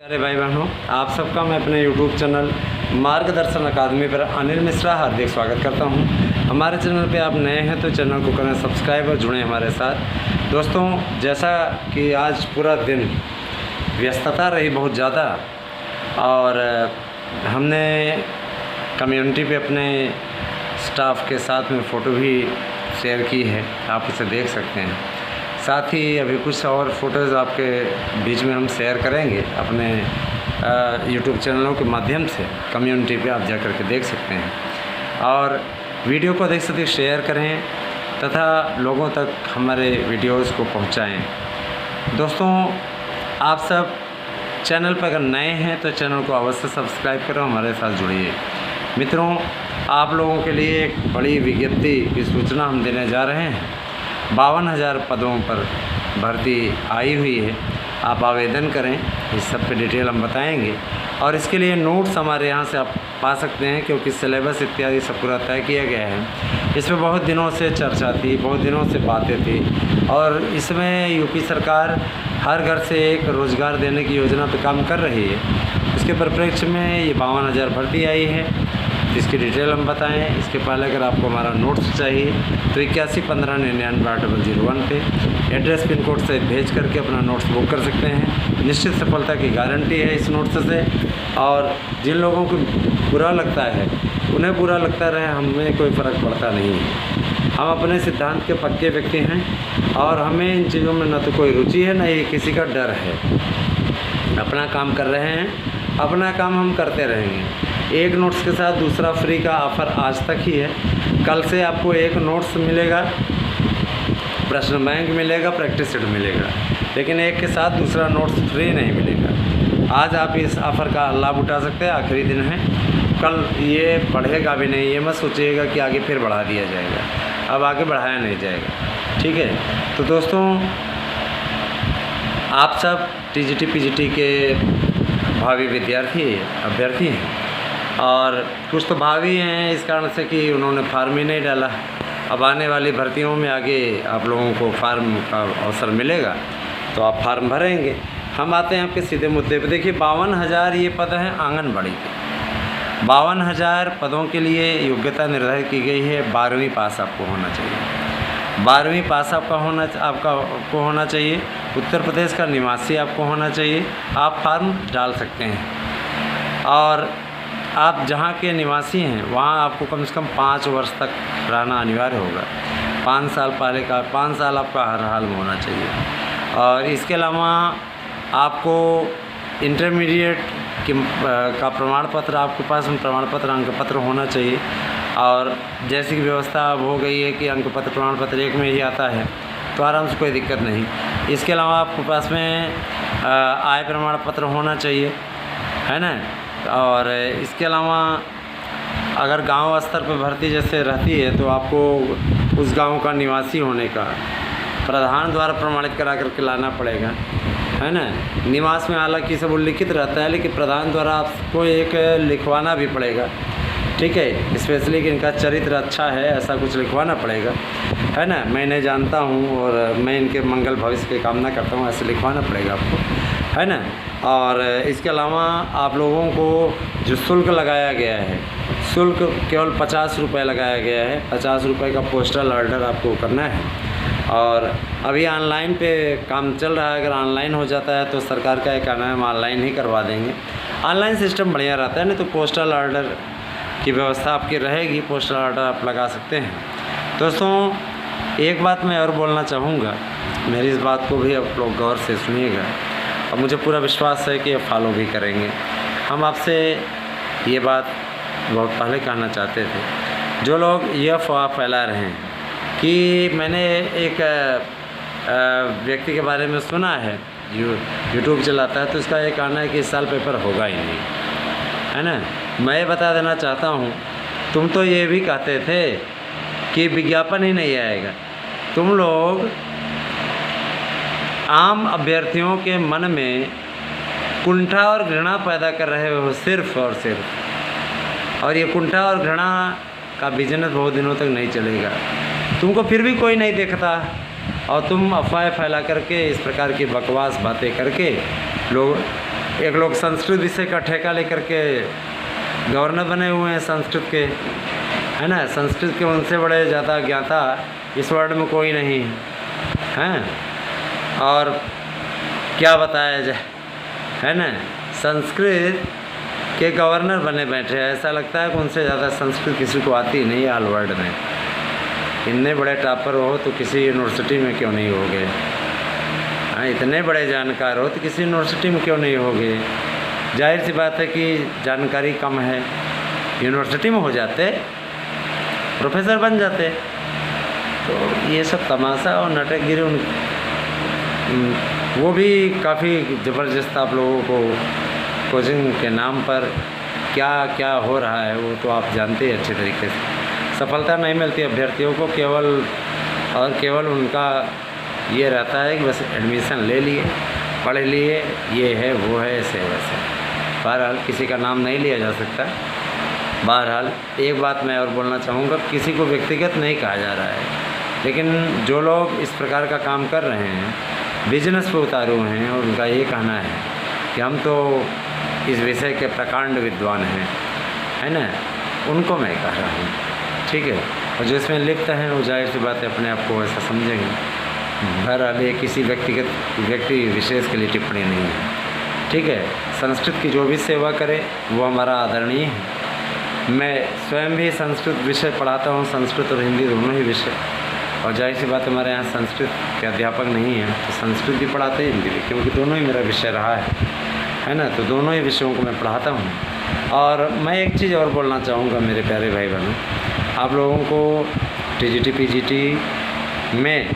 अरे भाई बहनों, आप सबका मैं अपने YouTube चैनल मार्गदर्शन अकादमी पर अनिल मिश्रा हार्दिक स्वागत करता हूं। हमारे चैनल पे आप नए हैं तो चैनल को करें सब्सक्राइब और जुड़ें हमारे साथ। दोस्तों, जैसा कि आज पूरा दिन व्यस्तता रही बहुत ज़्यादा और हमने कम्युनिटी पे अपने स्टाफ के साथ में फ़ोटो भी शेयर की है, आप उसे देख सकते हैं। साथ ही अभी कुछ और फ़ोटोज़ आपके बीच में हम शेयर करेंगे अपने YouTube चैनलों के माध्यम से। कम्युनिटी पे आप जा कर के देख सकते हैं और वीडियो को अधिक से अधिक शेयर करें तथा लोगों तक हमारे वीडियोज़ को पहुंचाएं। दोस्तों, आप सब चैनल पर अगर नए हैं तो चैनल को अवश्य सब्सक्राइब करो, हमारे साथ जुड़िए। मित्रों, आप लोगों के लिए एक बड़ी विज्ञप्ति की सूचना हम देने जा रहे हैं। 52,000 पदों पर भर्ती आई हुई है। आप आवेदन करें, इस सब पे डिटेल हम बताएंगे और इसके लिए नोट्स हमारे यहाँ से आप पा सकते हैं, क्योंकि सिलेबस इत्यादि सब पूरा तय किया गया है। इसमें बहुत दिनों से चर्चा थी, बहुत दिनों से बातें थी और इसमें यूपी सरकार हर घर से एक रोज़गार देने की योजना पर काम कर रही है। उसके परिप्रेक्ष्य में ये 52,000 भर्ती आई है। इसकी डिटेल हम बताएं। इसके पहले अगर आपको हमारा नोट्स चाहिए तो 8115998001 पे एड्रेस पिन कोड से भेज करके अपना नोट्स बुक कर सकते हैं। निश्चित सफलता की गारंटी है इस नोट्स से। और जिन लोगों को बुरा लगता है उन्हें बुरा लगता रहे, हमें कोई फ़र्क पड़ता नहीं है। हम अपने सिद्धांत के पक्के व्यक्ति हैं और हमें इन चीज़ों में न तो कोई रुचि है, न ही किसी का डर है। अपना काम कर रहे हैं, अपना काम हम करते रहेंगे। एक नोट्स के साथ दूसरा फ्री का ऑफ़र आज तक ही है। कल से आपको एक नोट्स मिलेगा, प्रश्न बैंक मिलेगा, प्रैक्टिस सेट मिलेगा, लेकिन एक के साथ दूसरा नोट्स फ्री नहीं मिलेगा। आज आप इस ऑफ़र का लाभ उठा सकते हैं, आखिरी दिन है। कल ये बढ़ेगा भी नहीं, ये मत सोचिएगा कि आगे फिर बढ़ा दिया जाएगा। अब आगे बढ़ाया नहीं जाएगा, ठीक है। तो दोस्तों, आप सब टीजीटी पीजीटी के भावी अभ्यर्थी हैं और कुछ तो भावी हैं इस कारण से कि उन्होंने फार्म ही नहीं डाला। अब आने वाली भर्तियों में आगे आप लोगों को फार्म का अवसर मिलेगा तो आप फार्म भरेंगे। हम आते हैं आपके सीधे मुद्दे पे। देखिए, 52,000 ये पद हैं आंगनबाड़ी के। 52,000 पदों के लिए योग्यता निर्धारित की गई है। 12वीं पास आपको होना चाहिए। 12वीं पास आपको होना चाहिए। उत्तर प्रदेश का निवासी आपको होना चाहिए। आप फार्म डाल सकते हैं और आप जहाँ के निवासी हैं वहाँ आपको कम से कम 5 वर्ष तक रहना अनिवार्य होगा। 5 साल आपका हर हाल में होना चाहिए। और इसके अलावा आपको इंटरमीडिएट का प्रमाण पत्र, आपके पास प्रमाण पत्र अंक पत्र होना चाहिए। और जैसी कि व्यवस्था अब हो गई है कि अंक पत्र प्रमाण पत्र एक में ही आता है, तो आराम से कोई दिक्कत नहीं। इसके अलावा आपके पास में आय प्रमाण पत्र होना चाहिए, है ना। और इसके अलावा अगर गांव स्तर पर भर्ती जैसे रहती है तो आपको उस गांव का निवासी होने का प्रधान द्वारा प्रमाणित करा करके लाना पड़ेगा, है ना। निवास में हालांकि सब उल्लिखित रहता है, लेकिन प्रधान द्वारा आपको एक लिखवाना भी पड़ेगा, ठीक है। स्पेशली कि इनका चरित्र अच्छा है ऐसा कुछ लिखवाना पड़ेगा, है ना। मैं इन्हें जानता हूँ और मैं इनके मंगल भविष्य की कामना करता हूँ, ऐसे लिखवाना पड़ेगा आपको, है ना। और इसके अलावा आप लोगों को जो शुल्क लगाया गया है, शुल्क केवल 50 रुपये लगाया गया है। 50 रुपये का पोस्टल ऑर्डर आपको करना है। और अभी ऑनलाइन पे काम चल रहा है। अगर ऑनलाइन हो जाता है तो सरकार का ये कहना है हम ऑनलाइन ही करवा देंगे। ऑनलाइन सिस्टम बढ़िया रहता है, नहीं तो पोस्टल ऑर्डर की व्यवस्था आपकी रहेगी। पोस्टल ऑर्डर आप लगा सकते हैं। दोस्तों, एक बात मैं और बोलना चाहूँगा, मेरी इस बात को भी आप लोग गौर से सुनिएगा और मुझे पूरा विश्वास है कि ये फॉलो भी करेंगे। हम आपसे ये बात बहुत पहले कहना चाहते थे। जो लोग ये अफवाह फैला रहे हैं कि मैंने एक व्यक्ति के बारे में सुना है, यूट्यूब चलाता है, तो उसका ये कहना है कि इस साल पेपर होगा ही नहीं, है ना। मैं बता देना चाहता हूँ, तुम तो ये भी कहते थे कि विज्ञापन ही नहीं आएगा। तुम लोग आम अभ्यर्थियों के मन में कुंठा और घृणा पैदा कर रहे हो, सिर्फ और सिर्फ। और ये कुंठा और घृणा का बिजनेस बहुत दिनों तक नहीं चलेगा। तुमको फिर भी कोई नहीं देखता और तुम अफवाहें फैला करके इस प्रकार की बकवास बातें करके लोग एक लोग संस्कृत विषय का ठेका लेकर के गवर्नर बने हुए हैं संस्कृत के, है ना। संस्कृत के उनसे बड़े ज़्यादा ज्ञाता इस वर्ल्ड में कोई नहीं है। और क्या बताया जाए, है ना। संस्कृत के गवर्नर बने बैठे हैं। ऐसा लगता है कि उनसे ज़्यादा संस्कृत किसी को आती नहीं है ऑल वर्ल्ड में। इतने बड़े टॉपर हो तो किसी यूनिवर्सिटी में क्यों नहीं होगे, हाँ। इतने बड़े जानकार हो तो किसी यूनिवर्सिटी में क्यों नहीं होगे। जाहिर सी बात है कि जानकारी कम है, यूनिवर्सिटी में हो जाते प्रोफेसर बन जाते। तो ये सब तमाशा और नाटकगिरी वो भी काफ़ी ज़बरदस्त आप लोगों को कोचिंग के नाम पर क्या क्या हो रहा है वो तो आप जानते हैं अच्छे तरीके से। सफलता नहीं मिलती अभ्यर्थियों को, केवल और केवल उनका ये रहता है कि बस एडमिशन ले लिए, पढ़ लिए, ये है वो है, ऐसे वैसे। बहरहाल किसी का नाम नहीं लिया जा सकता। बहरहाल एक बात मैं और बोलना चाहूँगा, किसी को व्यक्तिगत नहीं कहा जा रहा है, लेकिन जो लोग इस प्रकार का काम कर रहे हैं, बिजनेस पे उतारू हैं और उनका ये कहना है कि हम तो इस विषय के प्रकांड विद्वान हैं, है ना, उनको मैं कह रहा हूँ, ठीक है। और जो इसमें लिप्त हैं वो जाहिर सी बात है अपने आप को ऐसा समझेंगे। बहरहाल ये किसी व्यक्ति विशेष के लिए टिप्पणी नहीं है, ठीक है। संस्कृत की जो भी सेवा करे वो हमारा आदरणीय है। मैं स्वयं भी संस्कृत विषय पढ़ाता हूँ, संस्कृत और हिंदी दोनों ही विषय। और जाहिर सी बात हमारे यहाँ संस्कृत के अध्यापक नहीं हैं तो संस्कृत भी पढ़ाते हैं, हिंदी भी, क्योंकि दोनों ही मेरा विषय रहा है ना। तो दोनों ही विषयों को मैं पढ़ाता हूँ। और मैं एक चीज़ और बोलना चाहूँगा मेरे प्यारे भाई बहनों, आप लोगों को टीजीटी पीजीटी में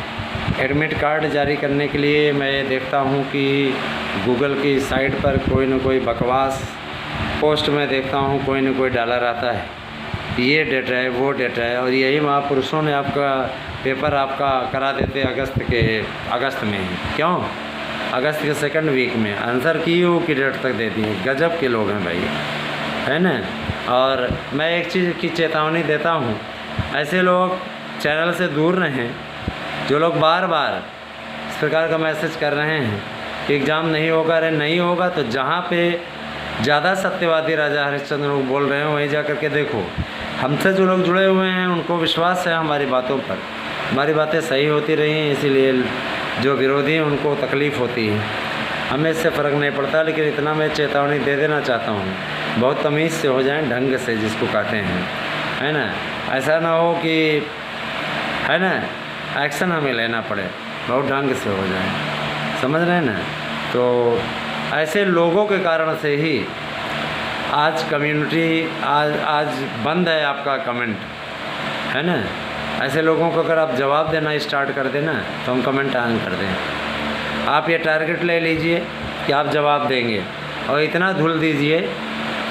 एडमिट कार्ड जारी करने के लिए मैं देखता हूँ कि गूगल की साइट पर कोई न कोई बकवास पोस्ट में देखता हूँ, कोई न कोई डाला रहता है, ये डेट है वो डेट है, और यही महापुरुषों ने आपका पेपर आपका करा देते अगस्त में ही। क्यों? अगस्त के सेकंड वीक में आंसर क्यू की डेट तक दे दिए। गजब के लोग हैं भाई, है ना। और मैं एक चीज़ की चेतावनी देता हूँ, ऐसे लोग चैनल से दूर रहें जो लोग बार बार इस प्रकार का मैसेज कर रहे हैं कि एग्ज़ाम नहीं होगा। अरे नहीं होगा तो जहाँ पे ज़्यादा सत्यवादी राजा हरिश्चंद्र लोग बोल रहे हैं वहीं जा कर के देखो। हमसे जो लोग जुड़े हुए हैं उनको विश्वास है हमारी बातों पर, हमारी बातें सही होती रही हैं, इसीलिए जो विरोधी हैं उनको तकलीफ़ होती है। हमें इससे फ़र्क नहीं पड़ता, लेकिन इतना मैं चेतावनी दे देना चाहता हूँ, बहुत तमीज़ से हो जाएं, ढंग से जिसको कहते हैं, है ना। ऐसा ना हो कि, है ना, एक्शन हमें लेना पड़े, बहुत ढंग से हो जाए, समझ रहे हैं ना। तो ऐसे लोगों के कारण से ही आज कम्युनिटी आज बंद है आपका कमेंट, है ना। ऐसे लोगों को अगर आप जवाब देना स्टार्ट कर देना तो हम कमेंट ऑन कर दें। आप ये टारगेट ले लीजिए कि आप जवाब देंगे और इतना धुल दीजिए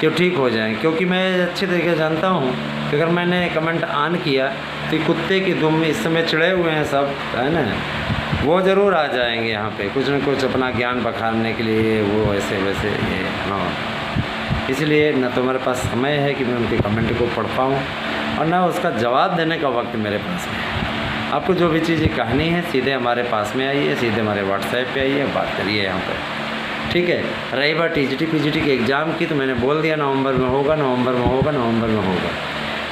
कि ठीक हो जाए, क्योंकि मैं अच्छी तरीके से जानता हूँ कि अगर मैंने कमेंट ऑन किया तो कुत्ते की दुम इस समय चिड़े हुए हैं सब, है ना, वो ज़रूर आ जाएंगे यहाँ पे कुछ न कुछ अपना ज्ञान बखारने के लिए, वो ऐसे वैसे ये, हाँ। इसलिए न तो मेरे पास समय है कि मैं उनके कमेंट को पढ़ पाऊँ और ना उसका जवाब देने का वक्त मेरे पास में। आपको जो भी चीज़ें कहनी है सीधे हमारे पास में आइए, सीधे हमारे व्हाट्सएप पे आइए, बात करिए यहाँ पर, ठीक है। रही बात टीजीटी पीजीटी के एग्ज़ाम की, तो मैंने बोल दिया नवंबर में होगा, नवंबर में होगा, नवंबर में होगा,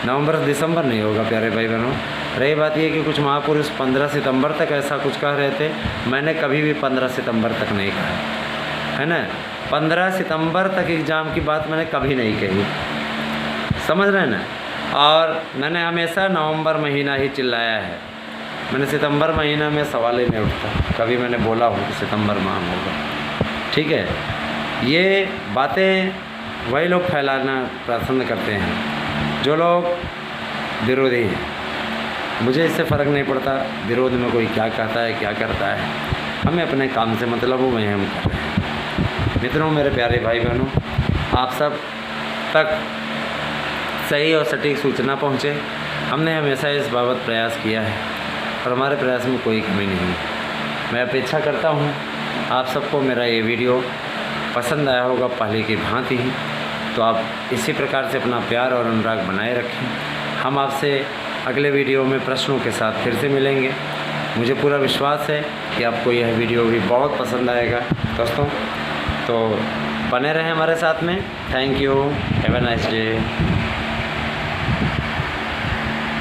नवंबर दिसंबर नहीं होगा प्यारे भाई बहनों। रही बात ये कि कुछ महापुरुष 15 सितंबर तक ऐसा कुछ कह रहे थे, मैंने कभी भी 15 सितंबर तक नहीं कहा, है ना। 15 सितंबर तक एग्ज़ाम की बात मैंने कभी नहीं कही, समझ रहे हैं ना। और मैंने हमेशा नवंबर महीना ही चिल्लाया है, मैंने सितंबर महीना में सवाल ही नहीं उठता, कभी मैंने बोला हो कि सितंबर माह में होगा, ठीक है। ये बातें वही लोग फैलाना पसंद करते हैं जो लोग विरोधी हैं। मुझे इससे फ़र्क नहीं पड़ता विरोध में कोई क्या कहता है क्या करता है, हमें अपने काम से मतलब हो, वही हम कर रहे हैं। मित्रों, मेरे प्यारे भाई बहनों, आप सब तक सही और सटीक सूचना पहुँचे, हमने हमेशा इस बाबत प्रयास किया है और हमारे प्रयास में कोई कमी नहीं है। मैं अपेक्षा करता हूँ आप सबको मेरा ये वीडियो पसंद आया होगा पहले की भांति ही, तो आप इसी प्रकार से अपना प्यार और अनुराग बनाए रखें। हम आपसे अगले वीडियो में प्रश्नों के साथ फिर से मिलेंगे। मुझे पूरा विश्वास है कि आपको यह वीडियो भी बहुत पसंद आएगा दोस्तों। तो बने रहें हमारे साथ में। Thank you, have a nice day.